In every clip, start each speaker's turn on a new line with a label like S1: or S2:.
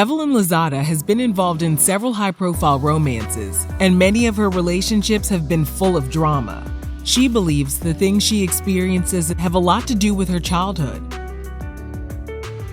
S1: Evelyn Lozada has been involved in several high-profile romances, and many of her relationships have been full of drama. She believes the things she experiences have a lot to do with her childhood.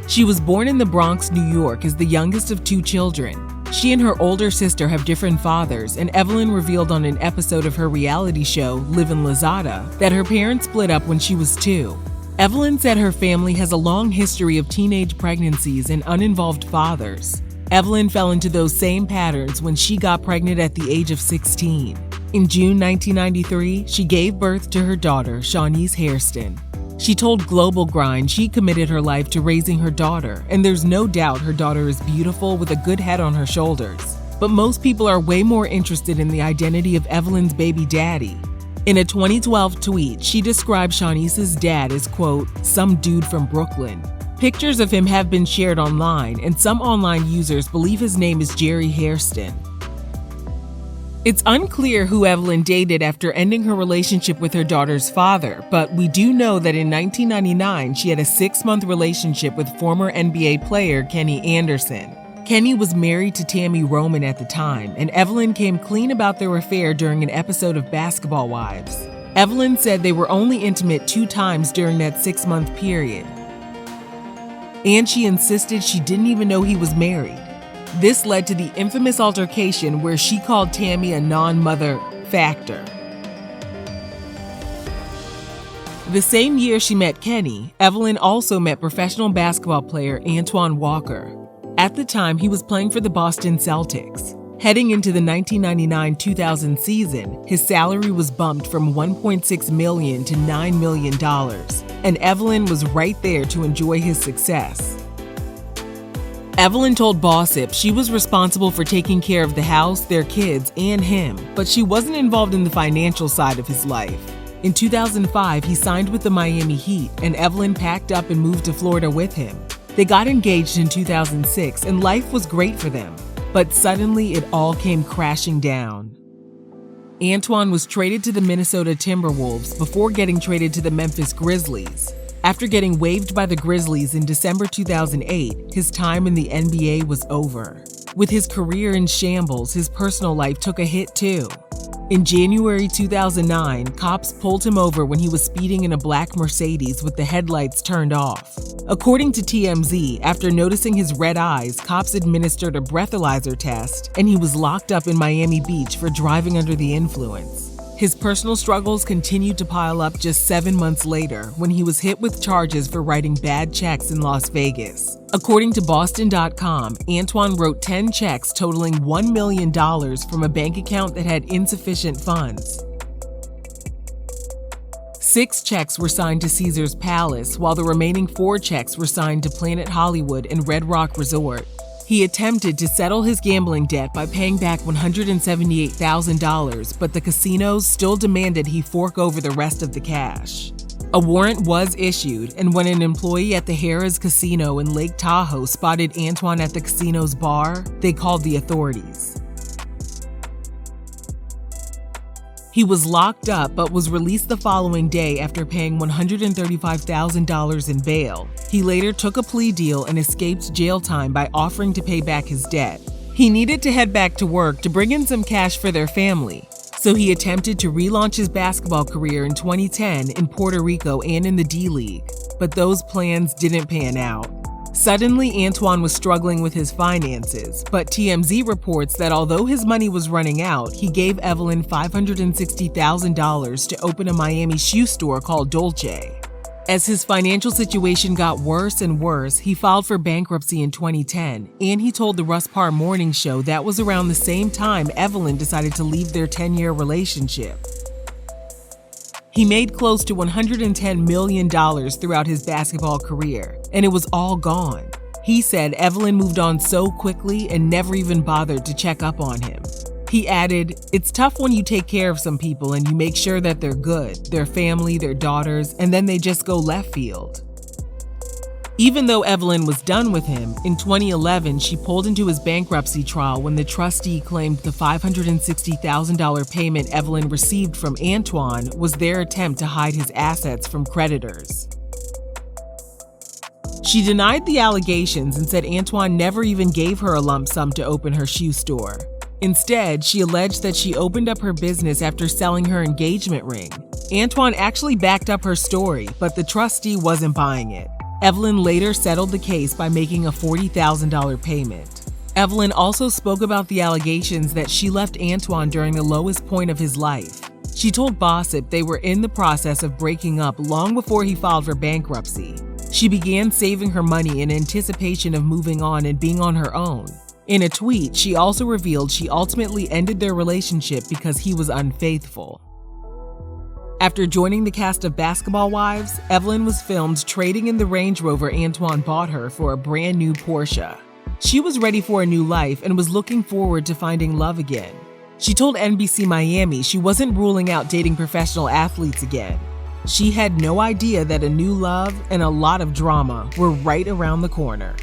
S1: She was born in the Bronx, New York, as the youngest of 2 children. She and her older sister have different fathers, and Evelyn revealed on an episode of her reality show, Evelyn Lozada, that her parents split up when she was 2. Evelyn said her family has a long history of teenage pregnancies and uninvolved fathers. Evelyn fell into those same patterns when she got pregnant at the age of 16. In June 1993, she gave birth to her daughter, Shawnice Hairston. She told Global Grind she committed her life to raising her daughter, and there's no doubt her daughter is beautiful with a good head on her shoulders. But most people are way more interested in the identity of Evelyn's baby daddy. In a 2012 tweet, she described Shawnice's dad as, quote, "some dude from Brooklyn." Pictures of him have been shared online, and some online users believe his name is Jerry Hairston. It's unclear who Evelyn dated after ending her relationship with her daughter's father, but we do know that in 1999 she had a 6-month relationship with former NBA player Kenny Anderson. Kenny was married to Tammy Roman at the time, and Evelyn came clean about their affair during an episode of Basketball Wives. Evelyn said they were only intimate 2 times during that 6-month period, and she insisted she didn't even know he was married. This led to the infamous altercation where she called Tammy a non-mother factor. The same year she met Kenny, Evelyn also met professional basketball player Antoine Walker. At the time, he was playing for the Boston Celtics. Heading into the 1999-2000 season, his salary was bumped from $1.6 million to $9 million, and Evelyn was right there to enjoy his success. Evelyn told Bossip she was responsible for taking care of the house, their kids, and him, but she wasn't involved in the financial side of his life. In 2005, he signed with the Miami Heat, and Evelyn packed up and moved to Florida with him. They got engaged in 2006, and life was great for them. But suddenly, it all came crashing down. Antoine was traded to the Minnesota Timberwolves before getting traded to the Memphis Grizzlies. After getting waived by the Grizzlies in December 2008, his time in the NBA was over. With his career in shambles, his personal life took a hit too. In January 2009, cops pulled him over when he was speeding in a black Mercedes with the headlights turned off. According to TMZ, after noticing his red eyes, cops administered a breathalyzer test, and he was locked up in Miami Beach for driving under the influence. His personal struggles continued to pile up just 7 months later when he was hit with charges for writing bad checks in Las Vegas. According to Boston.com, Antoine wrote 10 checks totaling $1 million from a bank account that had insufficient funds. 6 checks were signed to Caesars Palace, while the remaining 4 checks were signed to Planet Hollywood and Red Rock Resort. He attempted to settle his gambling debt by paying back $178,000, but the casinos still demanded he fork over the rest of the cash. A warrant was issued, and when an employee at the Harrah's Casino in Lake Tahoe spotted Antoine at the casino's bar, they called the authorities. He was locked up but was released the following day after paying $135,000 in bail. He later took a plea deal and escaped jail time by offering to pay back his debt. He needed to head back to work to bring in some cash for their family, so he attempted to relaunch his basketball career in 2010 in Puerto Rico and in the D-League, but those plans didn't pan out. Suddenly, Antoine was struggling with his finances, but TMZ reports that although his money was running out, he gave Evelyn $560,000 to open a Miami shoe store called Dolce. As his financial situation got worse and worse, he filed for bankruptcy in 2010, and he told the Russ Parr Morning Show that was around the same time Evelyn decided to leave their 10-year relationship. He made close to $110 million throughout his basketball career, and it was all gone. He said Evelyn moved on so quickly and never even bothered to check up on him. He added, "It's tough when you take care of some people and you make sure that they're good, their family, their daughters, and then they just go left field." Even though Evelyn was done with him, in 2011 she pulled into his bankruptcy trial when the trustee claimed the $560,000 payment Evelyn received from Antoine was their attempt to hide his assets from creditors. She denied the allegations and said Antoine never even gave her a lump sum to open her shoe store. Instead, she alleged that she opened up her business after selling her engagement ring. Antoine actually backed up her story, but the trustee wasn't buying it. Evelyn later settled the case by making a $40,000 payment. Evelyn also spoke about the allegations that she left Antoine during the lowest point of his life. She told Gossip they were in the process of breaking up long before he filed for bankruptcy. She began saving her money in anticipation of moving on and being on her own. In a tweet, she also revealed she ultimately ended their relationship because he was unfaithful. After joining the cast of Basketball Wives, Evelyn was filmed trading in the Range Rover Antoine bought her for a brand new Porsche. She was ready for a new life and was looking forward to finding love again. She told NBC Miami she wasn't ruling out dating professional athletes again. She had no idea that a new love and a lot of drama were right around the corner.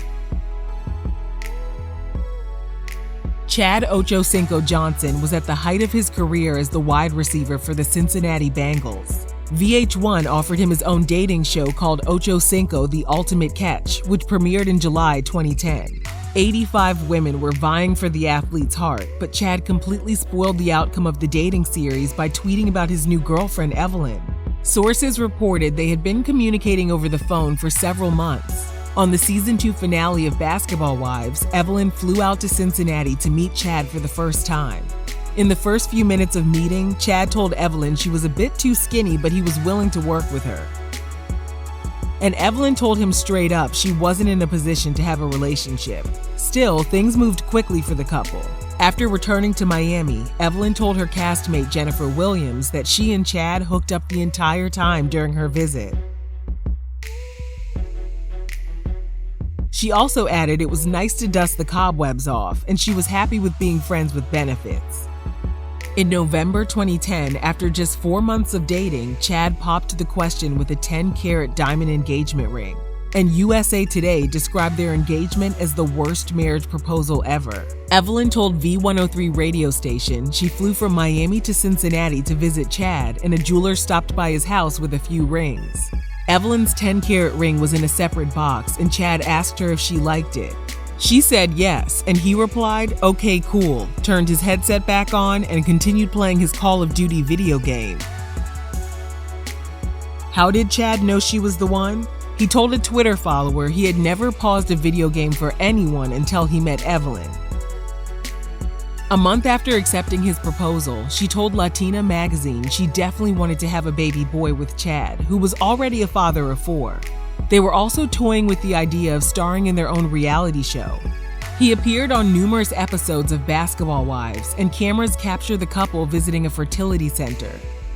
S1: Chad Ochocinco Johnson was at the height of his career as the wide receiver for the Cincinnati Bengals. VH1 offered him his own dating show called Ochocinco: The Ultimate Catch, which premiered in July 2010. 85 women were vying for the athlete's heart, but Chad completely spoiled the outcome of the dating series by tweeting about his new girlfriend, Evelyn. Sources reported they had been communicating over the phone for several months. On the Season 2 finale of Basketball Wives, Evelyn flew out to Cincinnati to meet Chad for the first time. In the first few minutes of meeting, Chad told Evelyn she was a bit too skinny, but he was willing to work with her. And Evelyn told him straight up she wasn't in a position to have a relationship. Still, things moved quickly for the couple. After returning to Miami, Evelyn told her castmate Jennifer Williams that she and Chad hooked up the entire time during her visit. She also added it was nice to dust the cobwebs off, and she was happy with being friends with benefits. In November 2010, after just 4 months of dating, Chad popped the question with a 10-carat diamond engagement ring. And USA Today described their engagement as the worst marriage proposal ever. Evelyn told V103 radio station she flew from Miami to Cincinnati to visit Chad, and a jeweler stopped by his house with a few rings. Evelyn's 10-carat ring was in a separate box, and Chad asked her if she liked it. She said yes, and he replied, "Okay, cool," turned his headset back on, and continued playing his Call of Duty video game. How did Chad know she was the one? He told a Twitter follower he had never paused a video game for anyone until he met Evelyn. A month after accepting his proposal, she told Latina magazine she definitely wanted to have a baby boy with Chad, who was already a father of 4. They were also toying with the idea of starring in their own reality show. He appeared on numerous episodes of Basketball Wives, and cameras capture the couple visiting a fertility center.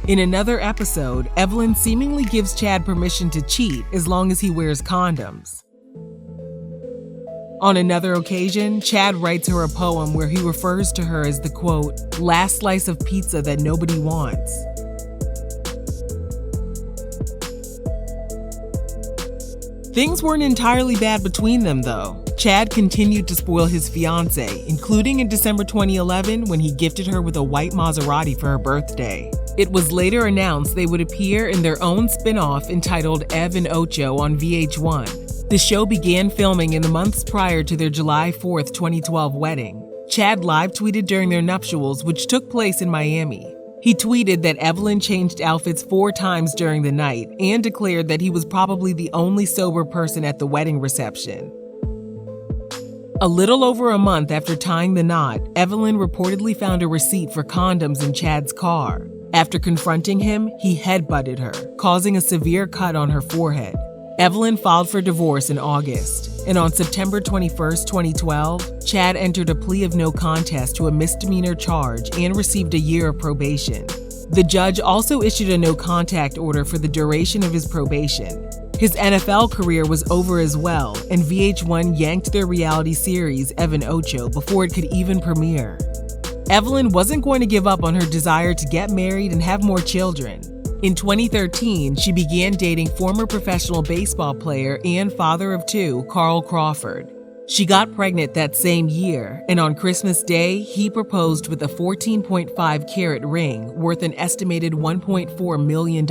S1: In another episode, Evelyn seemingly gives Chad permission to cheat as long as he wears condoms. On another occasion, Chad writes her a poem where he refers to her as the, quote, "last slice of pizza that nobody wants." Things weren't entirely bad between them, though. Chad continued to spoil his fiancée, including in December 2011 when he gifted her with a white Maserati for her birthday. It was later announced they would appear in their own spin-off entitled Ev and Ocho on VH1. The show began filming in the months prior to their July 4, 2012 wedding. Chad live-tweeted during their nuptials, which took place in Miami. He tweeted that Evelyn changed outfits 4 times during the night and declared that he was probably the only sober person at the wedding reception. A little over a month after tying the knot, Evelyn reportedly found a receipt for condoms in Chad's car. After confronting him, he headbutted her, causing a severe cut on her forehead. Evelyn filed for divorce in August, and on September 21, 2012, Chad entered a plea of no contest to a misdemeanor charge and received a year of probation. The judge also issued a no-contact order for the duration of his probation. His NFL career was over as well, and VH1 yanked their reality series Ev and Ocho before it could even premiere. Evelyn wasn't going to give up on her desire to get married and have more children. In 2013, she began dating former professional baseball player and father of 2, Carl Crawford. She got pregnant that same year, and on Christmas Day, he proposed with a 14.5-carat ring worth an estimated $1.4 million.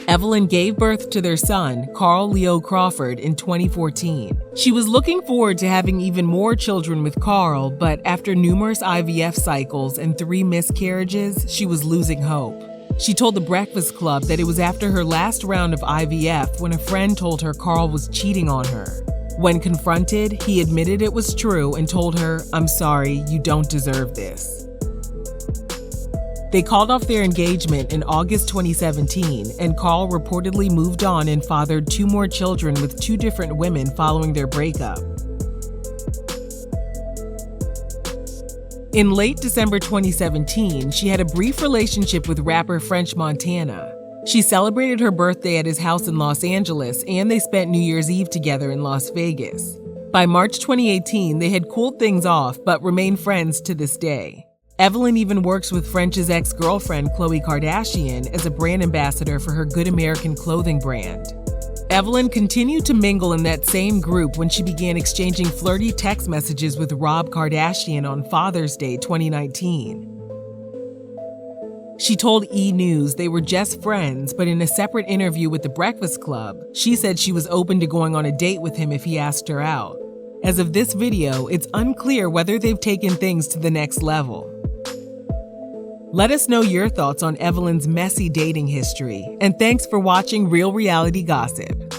S1: Evelyn gave birth to their son, Carl Leo Crawford, in 2014. She was looking forward to having even more children with Carl, but after numerous IVF cycles and 3 miscarriages, she was losing hope. She told The Breakfast Club that it was after her last round of IVF when a friend told her Carl was cheating on her. When confronted, he admitted it was true and told her, "I'm sorry, you don't deserve this." They called off their engagement in August 2017, and Carl reportedly moved on and fathered 2 more children with 2 different women following their breakup. In late December 2017, she had a brief relationship with rapper French Montana. She celebrated her birthday at his house in Los Angeles, and they spent New Year's Eve together in Las Vegas. By March 2018, they had cooled things off, but remain friends to this day. Evelyn even works with French's ex-girlfriend Khloe Kardashian as a brand ambassador for her Good American clothing brand. Evelyn continued to mingle in that same group when she began exchanging flirty text messages with Rob Kardashian on Father's Day 2019. She told E! News they were just friends, but in a separate interview with The Breakfast Club, she said she was open to going on a date with him if he asked her out. As of this video, it's unclear whether they've taken things to the next level. Let us know your thoughts on Evelyn's messy dating history, and thanks for watching Real Reality Gossip.